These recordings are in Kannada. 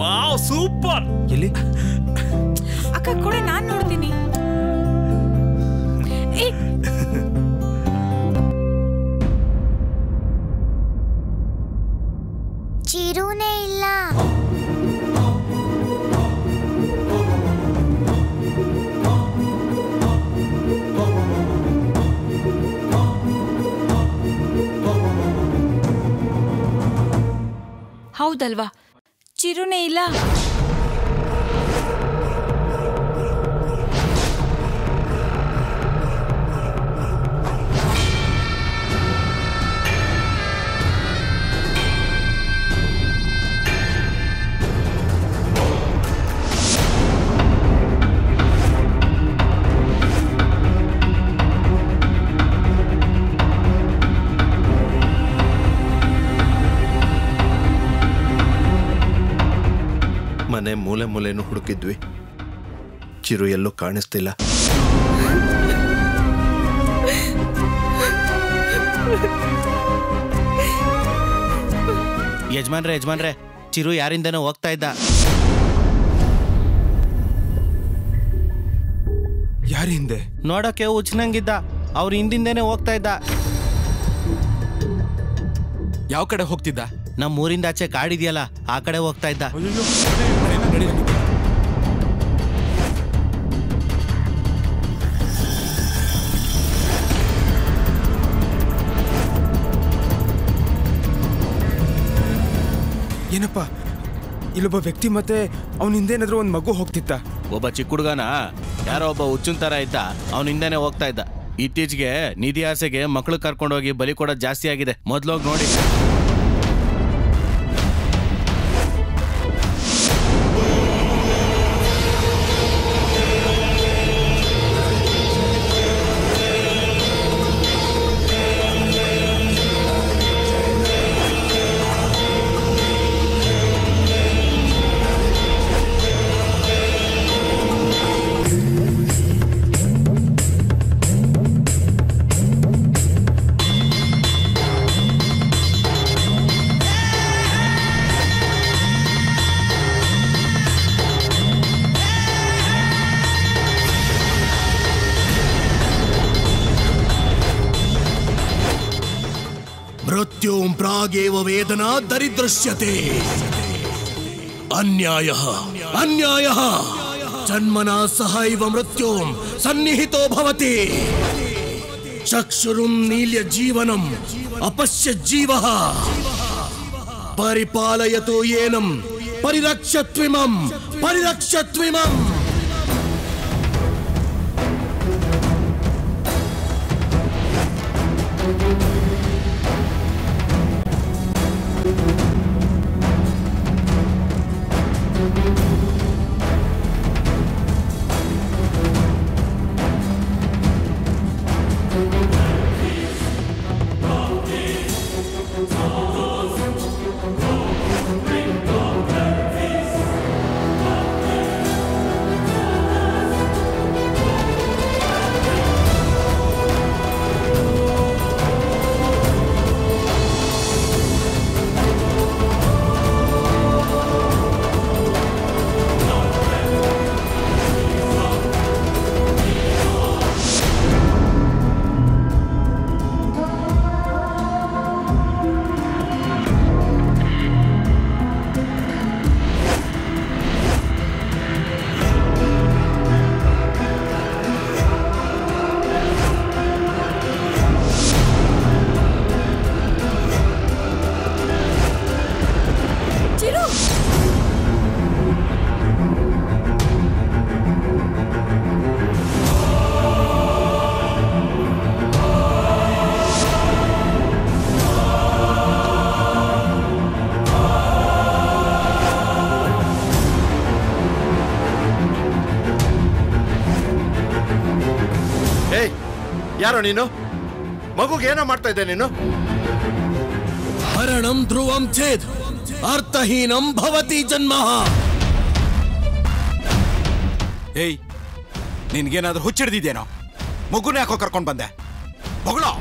Wow super. ಎಲ್ಲಿ ಅಕ್ಕ ಕೊಡೆ, ನಾನ್ ನೋಡ್ತೀನಿ. ಚಿರುನೇ ಇಲ್ಲ. ಹೌದಲ್ವಾ, ಚಿರುನೇ ಇಲ್ಲ. ಮನೆ ಮೂಲೆ ಮೂಲೆನೂ ಹುಡುಕಿದ್ವಿ, ಚಿರು ಎಲ್ಲೂ ಕಾಣಿಸ್ತಿಲ್ಲ. ಯಜಮಾನ್ರೆ ಚಿರು ಯಾರಿಂದನೋ ಹೋಗ್ತಾ ಇದ್ದ. ಯಾರ ಹಿಂದೆ? ನೋಡಕ್ಕೆ ಹುಚ್ಚನಂಗಿದ್ದ, ಅವ್ರ ಹಿಂದಿಂದೇನೆ ಹೋಗ್ತಾ ಇದ್ದ. ಯಾವ ಕಡೆ ಹೋಗ್ತಿದ್ದ? ನಮ್ಮ ಊರಿಂದ ಆಚೆ ಕಾಡಿದ್ಯಲ್ಲ, ಆ ಕಡೆ ಹೋಗ್ತಾ ಇದ್ದ. ಏನಪ್ಪ, ಇಲ್ಲೊಬ್ಬ ವ್ಯಕ್ತಿ ಮತ್ತೆ ಅವನ ಹಿಂದೇನಾದ್ರೂ ಒಂದು ಮಗು ಹೋಗ್ತಿತ್ತ? ಒಬ್ಬ ಚಿಕ್ಕ ಹುಡುಗನ ಯಾರೋ ಒಬ್ಬ ಹುಚ್ಚುನ್ ತರ ಇದ್ದ, ಅವನ ಹಿಂದೆನೆ ಹೋಗ್ತಾ ಇದ್ದ. ಇತ್ತೀಚೆಗೆ ನಿಧಿ ಆಸೆಗೆ ಮಕ್ಕಳು ಕರ್ಕೊಂಡೋಗಿ ಬಲಿ ಕೊಡೋದು ಜಾಸ್ತಿ ಆಗಿದೆ, ಮೊದ್ಲೋಗಿ ನೋಡಿ. मृत्युं प्रागेव वेदना दरिद्रश्यते. अन्यायः अन्यायः जन्मना सहैव मृत्युं सन्निहितो भवति. चक्षुरुन्मील्य जीवनम् अपश्य जीवः. परिपालयतु येनं परिरक्षत्विमं परिरक्षत्विमम्. ಯಾರೋ ನೀನು? ಮಗುಗೆ ಏನೋ ಮಾಡ್ತಾ ಇದ್ದೆ ನೀನು? ಹರಣಂ ಧ್ರುವಂ ಚೇದ್ ಅರ್ಥಹೀನಂ ಭವತಿ ಜನ್ಮಃ. ಏಯ್, ನಿನ್ಗೇನಾದ್ರೂ ಹುಚ್ಚಿಡ್ದಿದ್ದೇನೋ? ಮಗುನ ಯಾಕೋ ಕರ್ಕೊಂಡು ಬಂದೆ? ಮಗಳು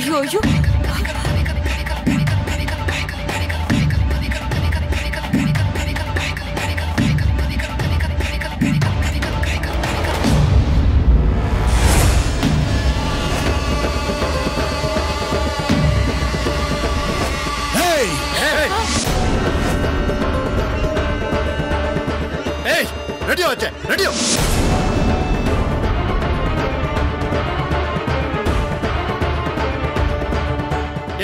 ಅಯ್ಯೋ ಅಯ್ಯೋ ನಡಿಯೋ ಆಚೆ ನಡಿಯೋ.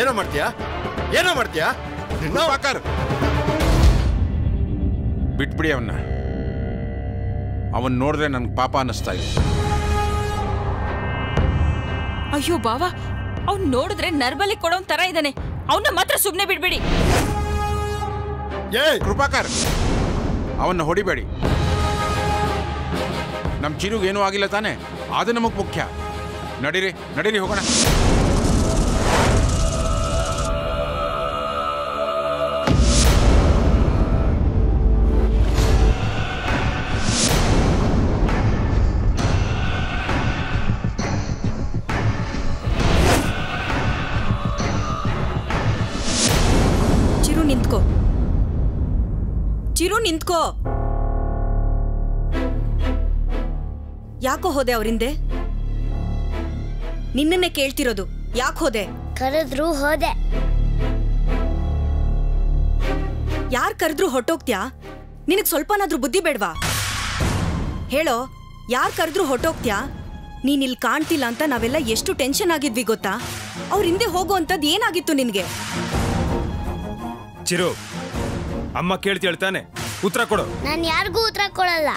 ಏನೋ ಮಾಡ್ತೀಯಾ ಬಿಟ್ಬಿಡಿ ಅವನ್ ನೋಡಿದ್ರೆ ನನ್ಗೆ ಪಾಪ ಅನ್ನಿಸ್ತಾ ಇದೆ. ಅಯ್ಯೋ ಬಾವಾ, ಅವ್ನ್ ನೋಡಿದ್ರೆ ನರ್ಬಲಿ ಕೊಡೋನ್ ತರ ಇದ್ದಾನೆ. ಅವನ್ನ ಮಾತ್ರ ಸುಮ್ನೆ ಬಿಡ್ಬೇಡಿ. ಕೃಪಾಕರ್, ಅವನ್ನ ಹೊಡಿಬೇಡಿ. ನಮ್ ಚಿರುಗೆ ಏನೂ ಆಗಿಲ್ಲ ತಾನೆ, ಅದು ನಮಗ್ ಮುಖ್ಯ. ನಡೀರಿ ಹೋಗೋಣ. ಚಿರು ನಿಂತ್ಕೋ. ಯಾಕೋ ಹೋದೆ ಅವರಿಂದೆ? ನಿನ್ನನ್ನೇ ಕೇಳ್ತಿರೋದು, ಯಾಕೆ ಹೋದೆ? ಕರೆದ್ರು ಹೋದೆ. ಯಾರು ಕರೆದ್ರು ಹೊಟ್ಟೋಗ್ತ್ಯಾ? ನಿನಗ್ ಸ್ವಲ್ಪನಾದ್ರೂ ಬುದ್ಧಿ ಬೇಡ್ವಾ? ಹೇಳೋ, ಯಾರು ಕರೆದ್ರು ಹೊಟ್ಟೋಗ್ತ್ಯಾ? ನೀನ್ ಇಲ್ಲಿ ಕಾಣ್ತಿಲ್ಲ ಅಂತ ನಾವೆಲ್ಲ ಎಷ್ಟು ಟೆನ್ಷನ್ ಆಗಿದ್ವಿ ಗೊತ್ತಾ? ಅವ್ರ ಹಿಂದೆ ಹೋಗೋ ಅಂತದ್ ಏನಾಗಿತ್ತು ನಿನ್ಗೆ? ಚಿರು, ಅಮ್ಮ ಕೇಳ್ತಾನೆ, ಉತ್ತರ ಕೊಡು. ನಾನು ಯಾರಿಗೂ ಉತ್ತರ ಕೊಡಲ್ಲ.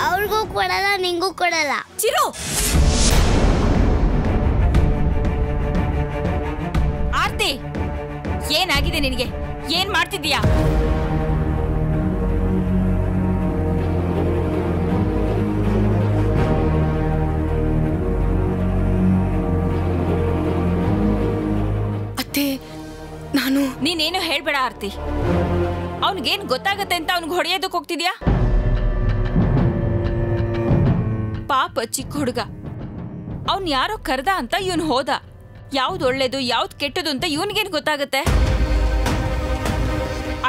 ಅವ್ರಿಗೂ ಕೊಡಲ್ಲ, ನಿಂಗೂ ಕೊಡಲ್ಲ. ಚಿರು, ಆರ್ತಿ, ಏನಾಗಿದೆ ನಿನಗೆ? ಏನ್ ಮಾಡ್ತಿದ್ದೀಯಾ? ಅತ್ತೆ, ನೀನೇನು ಹೇಳ್ಬೇಡ ಆರ್ತಿ. ಅವನಿಗೇನ್ ಗೊತ್ತಾಗತ್ತೆ ಅಂತ ಅವ್ನಿಗೆ ಹೊಡೆಯೋದಕ್ಕೆ ಹೋಗ್ತಿದ್ಯಾ? ಪಾಪ ಚಿಕ್ಕ ಹುಡುಗ, ಅವನ್ ಯಾರೋ ಕರ್ದ ಅಂತ ಇವನ್ ಹೋದ. ಯಾವ್ದು ಒಳ್ಳೇದು ಯಾವ್ದು ಕೆಟ್ಟದು ಅಂತ ಇವನ್ಗೇನ್ ಗೊತ್ತಾಗತ್ತೆ?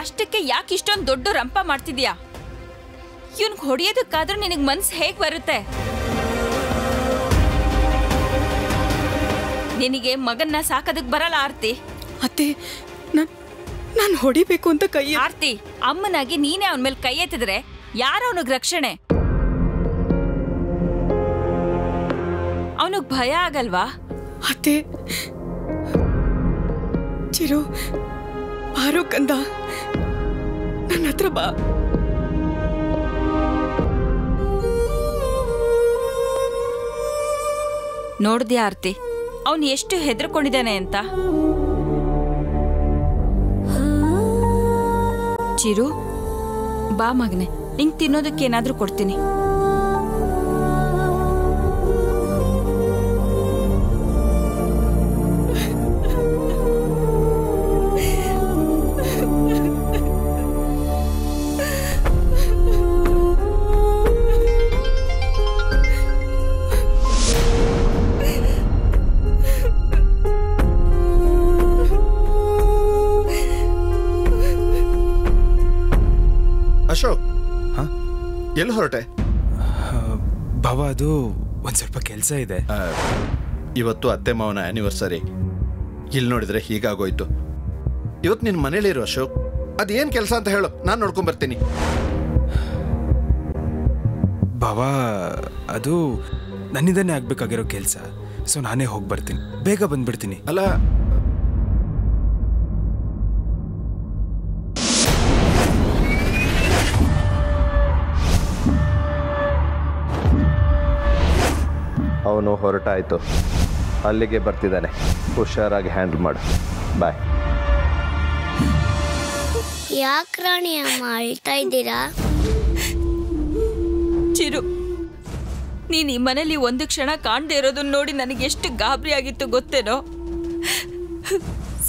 ಅಷ್ಟಕ್ಕೆ ಯಾಕೆ ಇಷ್ಟೊಂದು ದೊಡ್ಡ ರಂಪ ಮಾಡ್ತಿದ್ಯಾ? ಇವನ್ಗೆ ಹೊಡೆಯೋದಕ್ಕಾದ್ರೂ ನಿನಗ್ ಮನ್ಸು ಹೇಗ್ ಬರುತ್ತೆ? ನಿನಗೆ ಮಗನ್ನ ಸಾಕೋದಕ್ ಬರಲ್ಲ ಆರ್ತಿ. ಅತ್ತೆ, ನಾನು ಹೊಡಿಬೇಕು ಅಂತ ಕೈ. ಆರ್ತಿ, ಅಮ್ಮನಾಗಿ ನೀನೇ ಅವನ ಮೇಲೆ ಕೈ ಎತ್ತಿದ್ರೆ ಯಾರ ಅವನಿಗೆ ರಕ್ಷಣೆ? ಅವನಿಗೆ ಭಯ ಆಗಲ್ವಾ? ಅತ್ತೆ, ಚಿರು, ಬಾರೋ ಕಂದ, ನನ್ನ ಹತ್ರ ಬಾ. ನೋಡ್ದ್ಯಾ ಆರ್ತಿ, ಅವನು ಎಷ್ಟು ಹೆದರ್ಕೊಂಡಿದ್ದಾನೆ ಅಂತ? ಚಿರು, ಬಾ ಮಗನೆ, ನಿಂಗೆ ತಿನ್ನೋದಕ್ಕೆ ಏನಾದ್ರೂ ಕೊಡ್ತೀನಿ. ಅಶೋಕ್, ಎಲ್ಲಿ ಹೊರಟೆ? ಬಾಬಾ, ಅದು ಒಂದ್ ಸ್ವಲ್ಪ ಕೆಲಸ ಇದೆ. ಇವತ್ತು ಅತ್ತೆ ಮಾವನ ಆ್ಯನಿವರ್ಸರಿ. ಇಲ್ಲಿ ನೋಡಿದ್ರೆ ಹೀಗಾಗೋಯ್ತು. ಇವತ್ತು ನಿನ್ನ ಮನೇಲಿರು ಅಶೋಕ್. ಅದೇನು ಕೆಲಸ ಅಂತ ಹೇಳು, ನಾನು ನೋಡ್ಕೊಂಬರ್ತೀನಿ. ಬಾಬಾ, ಅದು ನನ್ನಿಂದನೇ ಆಗ್ಬೇಕಾಗಿರೋ ಕೆಲಸ. ಸೊ ನಾನೇ ಹೋಗಿ ಬರ್ತೀನಿ, ಬೇಗ ಬಂದ್ಬಿಡ್ತೀನಿ. ಅಲ್ಲ, ಅವನು ಹೊರಟಾಯ್ತು, ಅಲ್ಲಿಗೆ ಬರ್ತಿದ್ದಾನೆ. ಹುಷಾರಾಗಿ ಹ್ಯಾಂಡಲ್ ಮಾಡು. ಬಾಯ್. ಯಾಕೆ ರಾಣಿ ಅಮ್ಮ ಅಳ್ತಾ ಇದ್ದೀರಾ? ಚಿರು, ನೀನ್ ಈ ಮನೇಲಿ ಒಂದು ಕ್ಷಣ ಕಾಣದೇ ಇರೋದನ್ನ ನೋಡಿ ನನಗೆ ಎಷ್ಟು ಗಾಬರಿ ಆಗಿತ್ತು ಗೊತ್ತೇನೋ?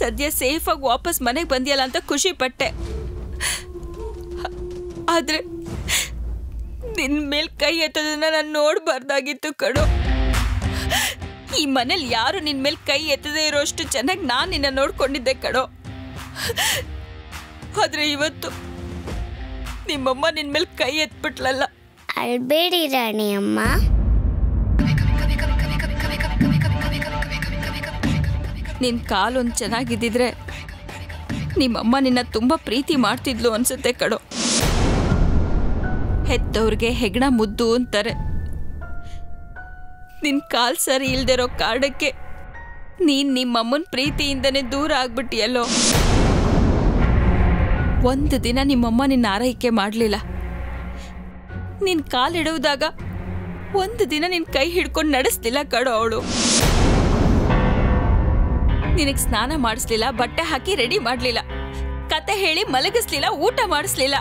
ಸದ್ಯ ಸೇಫಾಗಿ ವಾಪಸ್ ಮನೆಗೆ ಬಂದಿಯಲ್ಲ ಅಂತ ಖುಷಿ ಪಟ್ಟೆ. ಆದ್ರೆ ನಿನ್ ಮೇಲ್ ಕೈ ಎತ್ತೋದನ್ನ ನಾನು ನೋಡ್ಬಾರ್ದಾಗಿತ್ತು ಕಣೋ. ಈ ಮನೇಲಿ ಯಾರು ನಿನ್ ಮೇಲೆ ಕೈ ಎತ್ತದೇ ಇರೋಷ್ಟು ಚೆನ್ನಾಗಿ ನಾನು ನಿನ್ನ ನೋಡ್ಕೊಂಡಿದ್ದೆ ಕಣೋ. ಆದ್ರೆ ಇವತ್ತು ನಿಮ್ಮಮ್ಮ ನಿನ್ ಮೇಲೆ ಕೈ ಎತ್ಬಿಟ್ಲಲ್ಲ. ಅಳ್ಬೇಡಿ ರಾಣಿ ಅಮ್ಮ. ನಿನ್ ಕಾಲೊಂದು ಚೆನ್ನಾಗಿದ್ದಿದ್ರೆ ನಿಮ್ಮಮ್ಮ ನಿನ್ನ ತುಂಬಾ ಪ್ರೀತಿ ಮಾಡ್ತಿದ್ಲು ಅನ್ಸುತ್ತೆ ಕಣೋ. ಹೆತ್ತವ್ರಿಗೆ ಹೆಗ್ಣ ಮುದ್ದು ಅಂತಾರೆ. ನಿನ್ ಕಾಲ್ ಸರಿ ಇಲ್ದಿರೋ ಕಾರಣಕ್ಕೆ ನೀನ್ ನಿಮ್ಮಮ್ಮನ ಪ್ರೀತಿಯಿಂದನೇ ದೂರ ಆಗ್ಬಿಟ್ಟಿಯಲ್ಲೋ. ಒಂದು ದಿನ ನಿಮ್ಮಮ್ಮ ನಿನ್ನ ಆರೈಕೆ ಮಾಡಲಿಲ್ಲ. ನಿನ್ ಕಾಲಿಡುವುದಾಗ ಒಂದು ದಿನ ನಿನ್ ಕೈ ಹಿಡ್ಕೊಂಡು ನಡೆಸ್ಲಿಲ್ಲ ಕಣೋ ಅವಳು. ನಿನಗೆ ಸ್ನಾನ ಮಾಡಿಸ್ಲಿಲ್ಲ, ಬಟ್ಟೆ ಹಾಕಿ ರೆಡಿ ಮಾಡ್ಲಿಲ್ಲ, ಕತೆ ಹೇಳಿ ಮಲಗಿಸ್ಲಿಲ್ಲ, ಊಟ ಮಾಡಿಸ್ಲಿಲ್ಲ.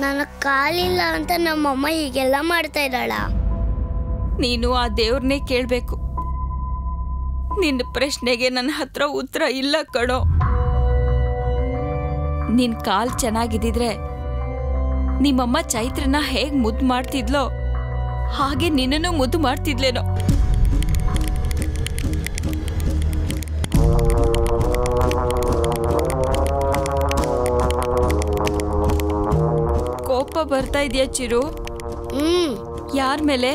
ನನಗೆ ಕಾಲಿಲ್ಲ ಅಂತ ನಮ್ಮಮ್ಮ ಹೀಗೆಲ್ಲ ಮಾಡ್ತಾ ಇದ್ದಾಳ. ನೀನು ಆ ದೇವ್ರನ್ನೇ ಕೇಳಬೇಕು. ನಿನ್ನ ಪ್ರಶ್ನೆಗೆ ನನ್ನ ಹತ್ರ ಉತ್ತರ ಇಲ್ಲ ಕಣೋ. ನಿನ್ ಕಾಲ್ ಚೆನ್ನಾಗಿದ್ದಿದ್ರೆ ನಿಮ್ಮಮ್ಮ ಚೈತ್ರನ ಹೇಗ್ ಮುದ್ದು ಮಾಡ್ತಿದ್ಲೋ ಹಾಗೆ ನಿನ್ನನ್ನು ಮುದ್ದು ಮಾಡ್ತಿದ್ಲೇನೋ. ಕೋಪ ಬರ್ತಾ ಇದೆಯಾ ಚಿರು? ಯಾರ ಮೇಲೆ?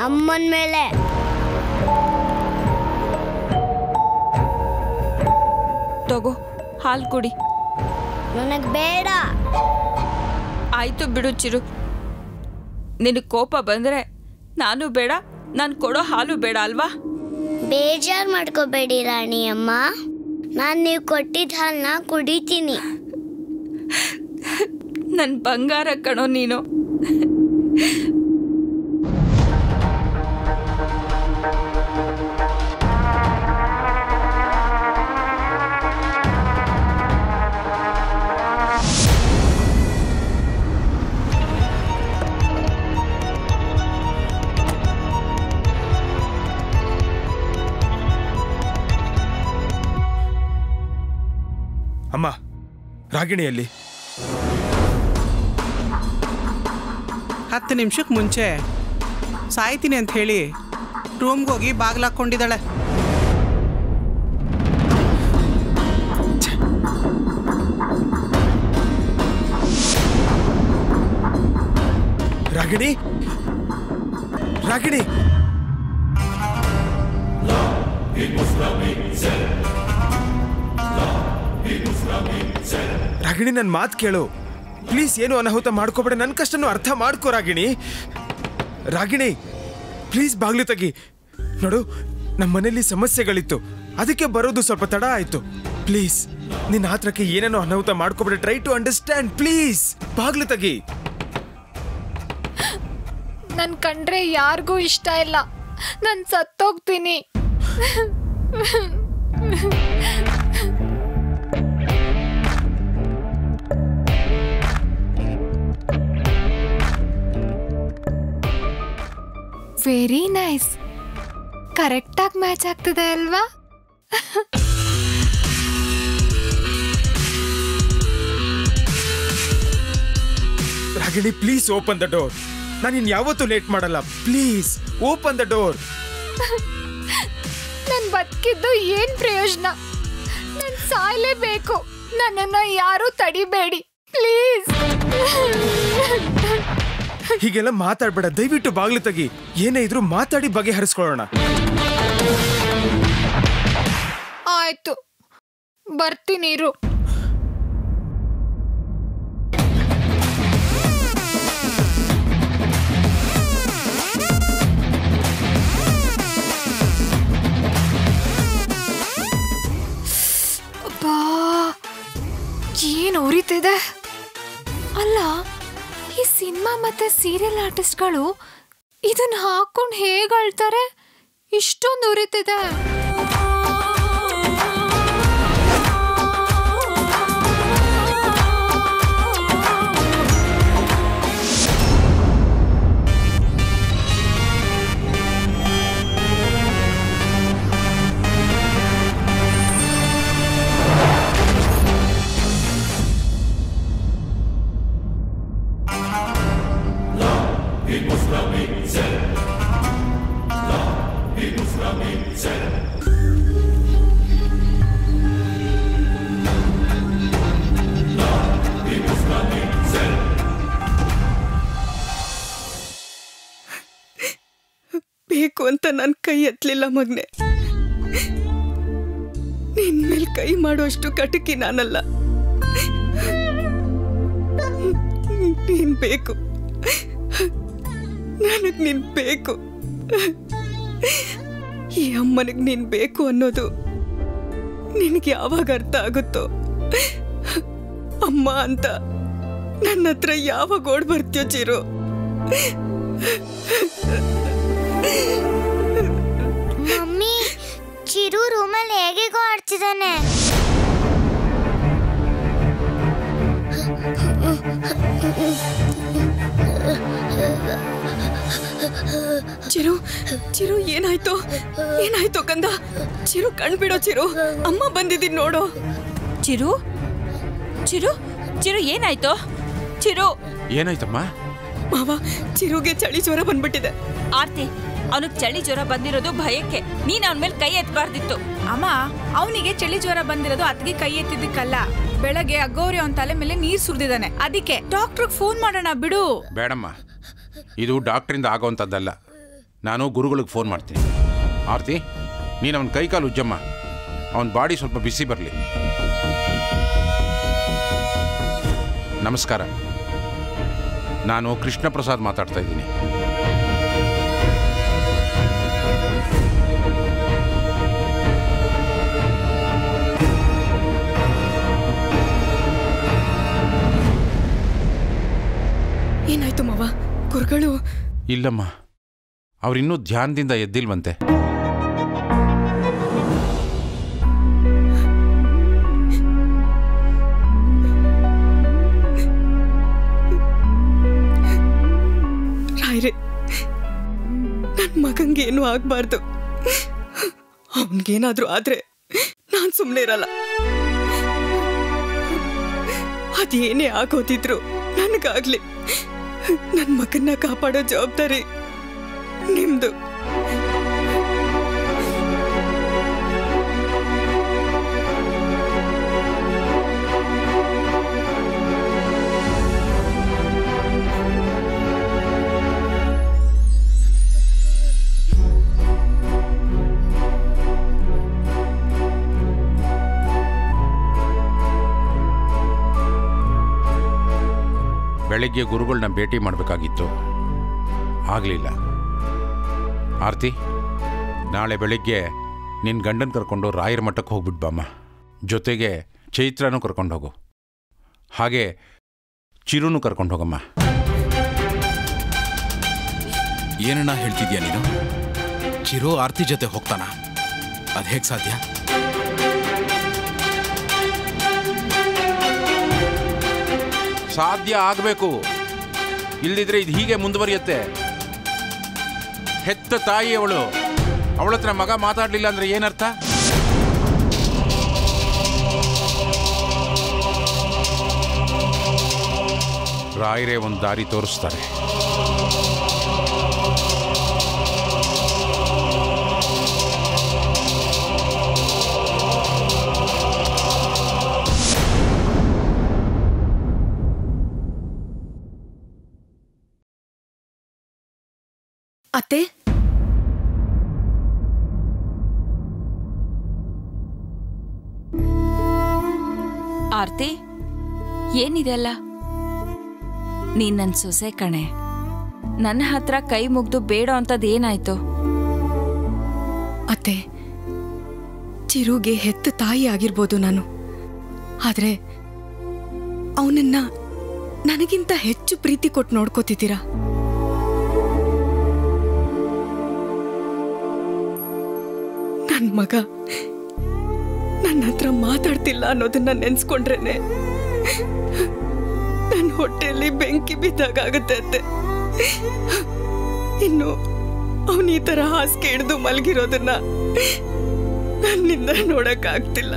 ಅಮ್ಮನ ಮೇಲೆ. ತಗೋ ಹಾಲು ಕುಡಿ. ನನಗೆ ಬೇಡ. ಆಯ್ತು ಬಿಡು ಚಿರು, ನಿನಗೆ ಕೋಪ ಬಂದ್ರೆ ನಾನು ಬೇಡ, ನಾನು ಕೊಡೋ ಹಾಲು ಬೇಡ ಅಲ್ವಾ? ಬೇಜಾರು ಮಾಡ್ಕೋಬೇಡಿ ರಾಣಿ ಅಮ್ಮ, ನಾನು ನೀವು ಕೊಟ್ಟಿದ್ದ ಹಾಲನ್ನ ಕುಡಿತೀನಿ. ನನ್ನ ಬಂಗಾರ ಕಣೋ ನೀನು. ಅಮ್ಮ, ರಾಗಿಣಿಯಲ್ಲಿ 10 ನಿಮಿಷಕ್ಕೆ ಮುಂಚೆ ಸಾಯ್ತೀನಿ ಅಂತ ಹೇಳಿ ರೂಮ್ಗೆ ಹೋಗಿ ಬಾಗಿಲಾಕೊಂಡಿದ್ದಾಳೆ. ರಾಗಿಣಿ, ರಾಗಿಣಿ, ರಾಗಿಣಿ, ನನ್ನ ಮಾತು ಕೇಳು ಪ್ಲೀಸ್. ಏನು ಅನಾಹುತ ಮಾಡ್ಕೋಬೇಡ, ನನ್ನ ಕಷ್ಟನೂ ಅರ್ಥ ಮಾಡ್ಕೋ ರಾಗಿಣಿ. ರಾಗಿಣಿ ಪ್ಲೀಸ್ ಬಾಗ್ಲು ತೆಗಿ. ನೋಡು, ನಮ್ಮ ಮನೇಲಿ ಸಮಸ್ಯೆಗಳಿತ್ತು, ಅದಕ್ಕೆ ಬರೋದು ಸ್ವಲ್ಪ ತಡ ಆಯ್ತು. ಪ್ಲೀಸ್ ನಿನ್ನ ಆತ್ರಕ್ಕೆ ಏನೇನೋ ಅನಾಹುತ ಮಾಡ್ಕೋಬೇಡ. Try to understand please. ಬಾಗ್ಲು ತೆಗಿ. ನನ್ ಕಂಡ್ರೆ ಯಾರಿಗೂ ಇಷ್ಟ ಇಲ್ಲ. ನಾನು ಸತ್ತೋಗ್ತೀನಿ. Very nice. ಕರೆಕ್ಟಾಗಿ ಮ್ಯಾಚ್ ಆಗ್ತಿದೆ ಅಲ್ವಾ? Ragini please open the door. ನಾನು ಇನ್ಯಾವತ್ತೂ ಲೇಟ್ ಮಾಡಲ್ಲ. Please open the door. ನನ್ ಬದುಕಿದ್ದು ಏನ್ ಪ್ರಯೋಜನ? ನನ್ ಸಾಯ್ಲೇಬೇಕು. ನನ್ನನ್ನ ಯಾರು ತಡಿಬೇಡಿ ಪ್ಲೀಸ್. ಹೀಗೆಲ್ಲ ಮಾತಾಡ್ಬೇಡ, ದಯವಿಟ್ಟು ಬಾಗ್ಲು ತೆಗಿ. ಏನೇ ಇದ್ರು ಮಾತಾಡಿ ಬಗೆಹರಿಸ್ಕೊಳ್ಳೋಣ. ಆಯ್ತು, ಬರ್ತೀನಿ ಇರು. ಅಬ್ಬಾ, ಏನ್ ಉರಿತಿದೆ ಅಲ್ಲ. ಈ ಸಿನಿಮಾ ಮತ್ತೆ ಸೀರಿಯಲ್ ಆರ್ಟಿಸ್ಟ್ಗಳು ಇದನ್ನ ಹಾಕೊಂಡು ಹೇಗೆ ಅಳ್ತಾರೆ? ಇಷ್ಟೊಂದು ಉರಿತಿದೆ. It was from me. ಬೇಕು ಅಂತ ನನ್ನ ಕೈ ಎತ್ತಲಿಲ್ಲ ಮಗ್ನೆ. ನಿನ್ ಮೇಲೆ ಕೈ ಮಾಡುವಷ್ಟು ಕಟಕಿ ನಾನಲ್ಲ. ನೀನ್ ಬೇಕು, ನನಗ್ ನೀನ್ ಬೇಕು. ಈ ಅಮ್ಮನಿಗೆ ನೀನ್ ಬೇಕು ಅನ್ನೋದು ನಿನಗೆ ಯಾವಾಗ ಅರ್ಥ ಆಗುತ್ತೋ, ಅಮ್ಮ ಅಂತ ನನ್ನ ಹತ್ರ ಯಾವಾಗ ಓಡ್ ಬರ್ತೀಯೋ ಚಿರು. ಮಮ್ಮಿ, ಚಿರು ರೂಮಲ್ಲಿ ಹೇಗೇಗೋ ಆಡ್ತಿದ್ದಾನೆ. ಚಿರು, ಚಿರು ಏನಾಯ್ತು? ಏನಾಯ್ತು ಕಂದ? ಚಿರು ಕಣ್ಬಿಡೋ ಚಿರು, ಅಮ್ಮ ಬಂದಿದ್ದೀನಿ ನೋಡೋ. ಚಿರು ಚಿರು ಚಿರು ಏನಾಯ್ತು? ಚಿರು ಏನಾಯ್ತಮ್ಮ? ಮಾವ, ಚಿರುಗೆ ಚಳಿ ಜ್ವರ ಬಂದ್ಬಿಟ್ಟಿದೆ. ಆರ್ತಿ, ಅವನಿಗೆ ಚಳಿ ಜ್ವರ ಬಂದಿರೋದು ಭಯಕ್ಕೆ. ನೀನ್ ಅವನ ಮೇಲೆ ಕೈ ಎತ್ತಬಾರ್ದಿತ್ತು. ಅಮ್ಮ, ಅವನಿಗೆ ಚಳಿ ಜ್ವರ ಬಂದಿರೋದು ಅತ್ತಿಗೆ ಕೈ ಎತ್ತಿದ್ದಕ್ಕಲ್ಲ. ಬೆಳಗ್ಗೆ ಅಗೋರಿ ಅವನ ತಲೆ ಮೇಲೆ ನೀರ್ ಸುರಿದಿದ್ದಾನೆ. ಅದಕ್ಕೆ ಡಾಕ್ಟ್ರಿಗೆ ಫೋನ್ ಮಾಡೋಣ ಬಿಡು. ಬೇಡಮ್ಮ, ಇದು ಡಾಕ್ಟ್ರಿಂದ ಆಗೋವಂಥದ್ದಲ್ಲ. ನಾನು ಗುರುಗಳಿಗೆ ಫೋನ್ ಮಾಡ್ತೀನಿ. ಆರ್ತಿ, ನೀನು ಅವನ ಕೈಕಾಲು ಉಜ್ಜಮ್ಮ. ಅವನ ಬಾಡಿ ಸ್ವಲ್ಪ ಬಿಸಿ ಬರಲಿ. ನಮಸ್ಕಾರ, ನಾನು ಕೃಷ್ಣ ಪ್ರಸಾದ್ ಮಾತಾಡ್ತಾ ಇದ್ದೀನಿ. ಏನಾಯ್ತು ಮಾವ? ಗುರುಗಳು? ಇಲ್ಲಮ್ಮ, ಅವರಿನ್ನೂ ಧ್ಯಾನದಿಂದ ಎದ್ದಿಲ್ವಂತೆ. ರಾಯ್ರೆ, ನನ್ ಮಗಂಗೇನು ಆಗ್ಬಾರ್ದು. ಅವನ್ಗೇನಾದ್ರೂ ಆದ್ರೆ ನಾನ್ ಸುಮ್ನೆ ಇರಲ್ಲ. ಅದೇನೇ ಆಗೋದಿದ್ರು ನನಗಾಗ್ಲಿ. ನನ್ ಮಗನ್ನ ಕಾಪಾಡೋ ಜವಾಬ್ದಾರಿ ನಿಮ್ದು. ಬೆಳಗ್ಗೆ ಗುರುಗಳನ್ನ ಭೇಟಿ ಮಾಡಬೇಕಾಗಿತ್ತು, ಆಗಲಿಲ್ಲ. ಆರ್ತಿ, ನಾಳೆ ಬೆಳಿಗ್ಗೆ ನಿನ್ನ ಗಂಡನ ಕರ್ಕೊಂಡು ರಾಯರ ಮಠಕ್ಕೆ ಹೋಗ್ಬಿಟ್ಬಮ್ಮ. ಜೊತೆಗೆ ಚೈತ್ರನೂ ಕರ್ಕೊಂಡು ಹೋಗು. ಹಾಗೆ ಚಿರುನು ಕರ್ಕೊಂಡು ಹೋಗಮ್ಮ. ಏನಣ್ಣ ಹೇಳ್ತಿದ್ಯಾ ನೀನು? ಚಿರು ಆರ್ತಿ ಜೊತೆ ಹೋಗ್ತಾನ? ಅದು ಹೇಗೆ ಸಾಧ್ಯ? ಸಾಧ್ಯ ಆಗಬೇಕು, ಇಲ್ಲದಿದ್ರೆ ಇದು ಹೀಗೆ ಮುಂದುವರಿಯುತ್ತೆ. ಹೆತ್ತ ತಾಯಿ ಅವಳ ಹತ್ರ ಮಗ ಮಾತಾಡಲಿಲ್ಲ ಅಂದ್ರೆ ಏನರ್ಥ? ರಾಯರೇ ಒಂದು ದಾರಿ ತೋರಿಸ್ತಾರೆ. ಅತ್ತೆ, ಆರ್ತಿ, ಏನಿದೆಲ್ಲ? ನೀನ್ ನನ್ ಸೊಸೆ ಕಣೆ. ನನ್ನ ಹತ್ರ ಕೈ ಮುಗ್ದು ಬೇಡ ಅಂತದ್ ಏನಾಯ್ತು? ಅತ್ತೆ, ಚಿರುಗೆ ಹೆತ್ತ ತಾಯಿ ಆಗಿರ್ಬೋದು ನಾನು, ಆದ್ರೆ ಅವನನ್ನ ನನಗಿಂತ ಹೆಚ್ಚು ಪ್ರೀತಿ ಕೊಟ್ಟು ನೋಡ್ಕೋತಿದ್ದೀರಾ. ನನ್ ಮಗ ನನ್ನ ಹತ್ರ ಮಾತಾಡ್ತಿಲ್ಲ ಅನ್ನೋದನ್ನ ನೆನ್ಸ್ಕೊಂಡ್ರೇನೆ ನನ್ನ ಹೊಟ್ಟೆಯಲ್ಲಿ ಬೆಂಕಿ ಬಿದ್ದಾಗುತ್ತೆ ಅತ್ತೆ. ಇನ್ನು ಅವನ ಈ ತರ ಹಾಸಿಗೆ ಹಿಡಿದು ಮಲಗಿರೋದನ್ನ ನನ್ನಿಂದ ನೋಡಕ್ ಆಗ್ತಿಲ್ಲ.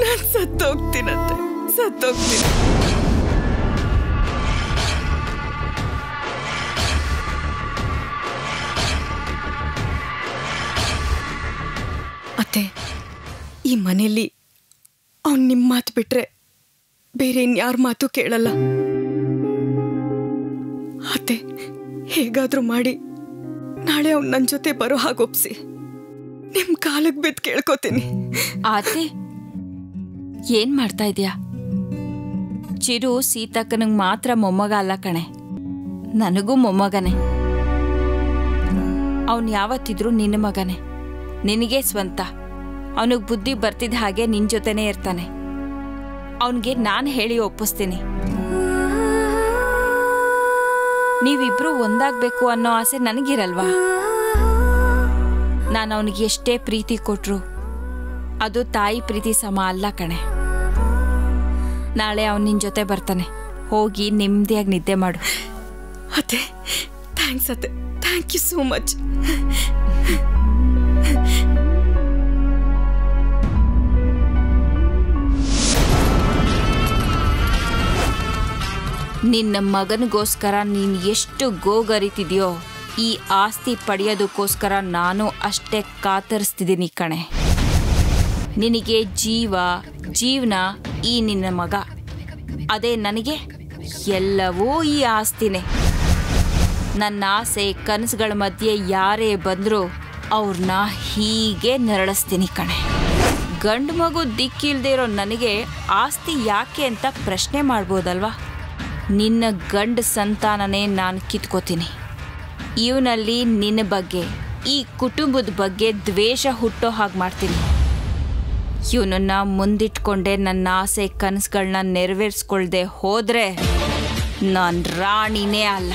ನಾನು ಸತ್ತೋಗ್ತೀನಂತೆ, ಸತ್ತೋಗ್ತೀನಿ. ಈ ಮನೇಲಿ ಅವ್ನು ನಿಮ್ಮ ಮಾತು ಬಿಟ್ರೆ ಬೇರೆ ಇನ್ಯಾರ ಮಾತು ಕೇಳಲ್ಲ. ಅತ್ತೆ, ಹೇಗಾದ್ರೂ ಮಾಡಿ ನಾಳೆ ಅವ್ನು ನನ್ನ ಜೊತೆ ಬರೋ ಹಾಗೊಪ್ಸಿ. ನಿಮ್ ಕಾಲಕ್ಕೆ ಬಿದ್ದು ಕೇಳ್ಕೊತೀನಿ. ಆತೆ, ಏನ್ ಮಾಡ್ತಾ ಇದೀಯಾ? ಚಿರು ಸೀತಕ್ಕನಿಗೆ ಮಾತ್ರ ಮೊಮ್ಮಗ ಅಲ್ಲ ಕಣೆ, ನನಗೂ ಮೊಮ್ಮಗನೆ. ಅವನು ಯಾವತ್ತಿದ್ರೂ ನಿನ್ನ ಮಗನೆ, ನಿನಗೆ ಸ್ವಂತ. ಅವನಿಗೆ ಬುದ್ಧಿ ಬರ್ತಿದ್ದ ಹಾಗೆ ನಿನ್ ಜೊತೆನೇ ಇರ್ತಾನೆ. ಅವನಿಗೆ ನಾನು ಹೇಳಿ ಒಪ್ಪಿಸ್ತೀನಿ. ನೀವಿಬ್ರು ಒಂದಾಗಬೇಕು ಅನ್ನೋ ಆಸೆ ನನಗಿರಲ್ವಾ? ನಾನು ಅವನಿಗೆ ಎಷ್ಟೇ ಪ್ರೀತಿ ಕೊಟ್ರು ಅದು ತಾಯಿ ಪ್ರೀತಿ ಸಮ ಅಲ್ಲ ಕಣೆ. ನಾಳೆ ಅವನು ನಿನ್ನ ಜೊತೆ ಬರ್ತಾನೆ. ಹೋಗಿ ನೆಮ್ಮದಿಯಾಗಿ ನಿದ್ದೆ ಮಾಡು. ಅತ್ತೆ, ಥ್ಯಾಂಕ್ಸ್ ಅತ್ತೆ, ಥ್ಯಾಂಕ್ ಯು ಸೋ ಮಚ್. ನಿನ್ನ ಮಗನಿಗೋಸ್ಕರ ನೀನು ಎಷ್ಟು ಗೋಗರಿತಿದ್ಯೋ ಈ ಆಸ್ತಿ ಪಡೆಯೋದಕ್ಕೋಸ್ಕರ ನಾನು ಅಷ್ಟೇ ಕಾತರಿಸ್ತಿದ್ದೀನಿ ಕಣೆ. ನಿನಗೆ ಜೀವನ ಈ ನಿನ್ನ ಮಗ, ಅದೇ ನನಗೆ ಎಲ್ಲವೂ ಈ ಆಸ್ತಿನೇ. ನನ್ನ ಆಸೆ ಕನಸುಗಳ ಮಧ್ಯೆ ಯಾರೇ ಬಂದರೂ ಅವ್ರನ್ನ ಹೀಗೆ ನರಳಿಸ್ತೀನಿ ಕಣೆ. ಗಂಡು ಮಗು ದಿಕ್ಕಿಲ್ದೇ ಇರೋ ನನಗೆ ಆಸ್ತಿ ಯಾಕೆ ಅಂತ ಪ್ರಶ್ನೆ ಮಾಡ್ಬೋದಲ್ವಾ? ನಿನ್ನ ಗಂಡು ಸಂತಾನನೇ ನಾನು ಕಿತ್ಕೋತೀನಿ. ಇವನಲ್ಲಿ ನಿನ್ನ ಬಗ್ಗೆ, ಈ ಕುಟುಂಬದ ಬಗ್ಗೆ ದ್ವೇಷ ಹುಟ್ಟೋ ಹಾಗೆ ಮಾಡ್ತೀನಿ. ಇವನನ್ನು ಮುಂದಿಟ್ಕೊಂಡೆ ನನ್ನ ಆಸೆ ಕನಸುಗಳನ್ನ ನೆರವೇರಿಸ್ಕೊಳ್ದೆ ಹೋದರೆ ನಾನು ರಾಣಿನೇ ಅಲ್ಲ.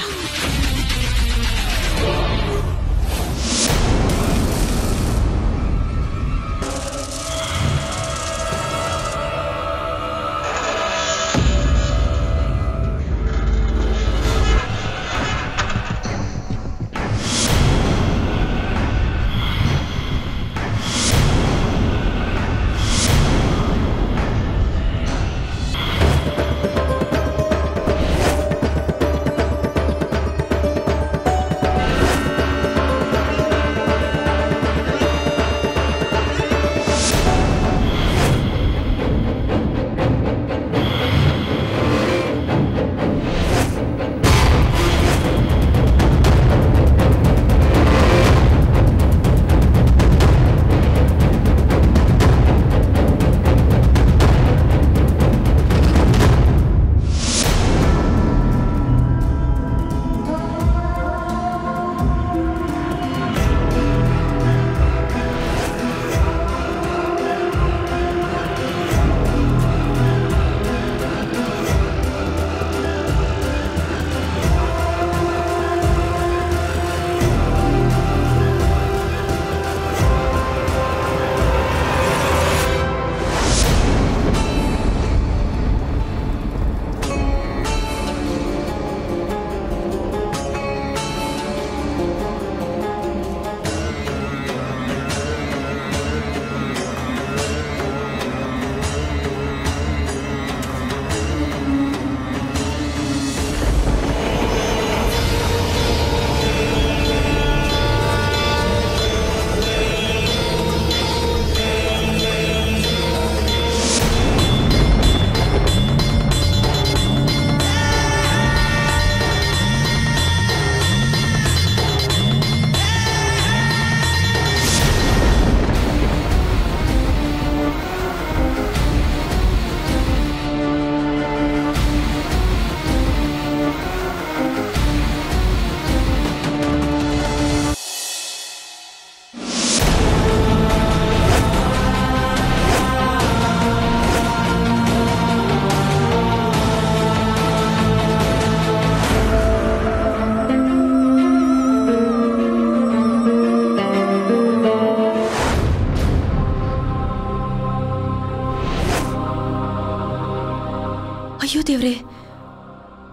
ಅಯ್ಯೋ ದೇವ್ರೆ,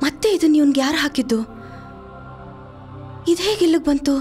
ಮತ್ತೆ ಇದನ್ನ ಇವನ್ಗೆ ಯಾರು ಹಾಕಿದ್ದು? ಇದು ಹೇಗೆ ಇಲ್ಲಿಗೆ ಬಂತು?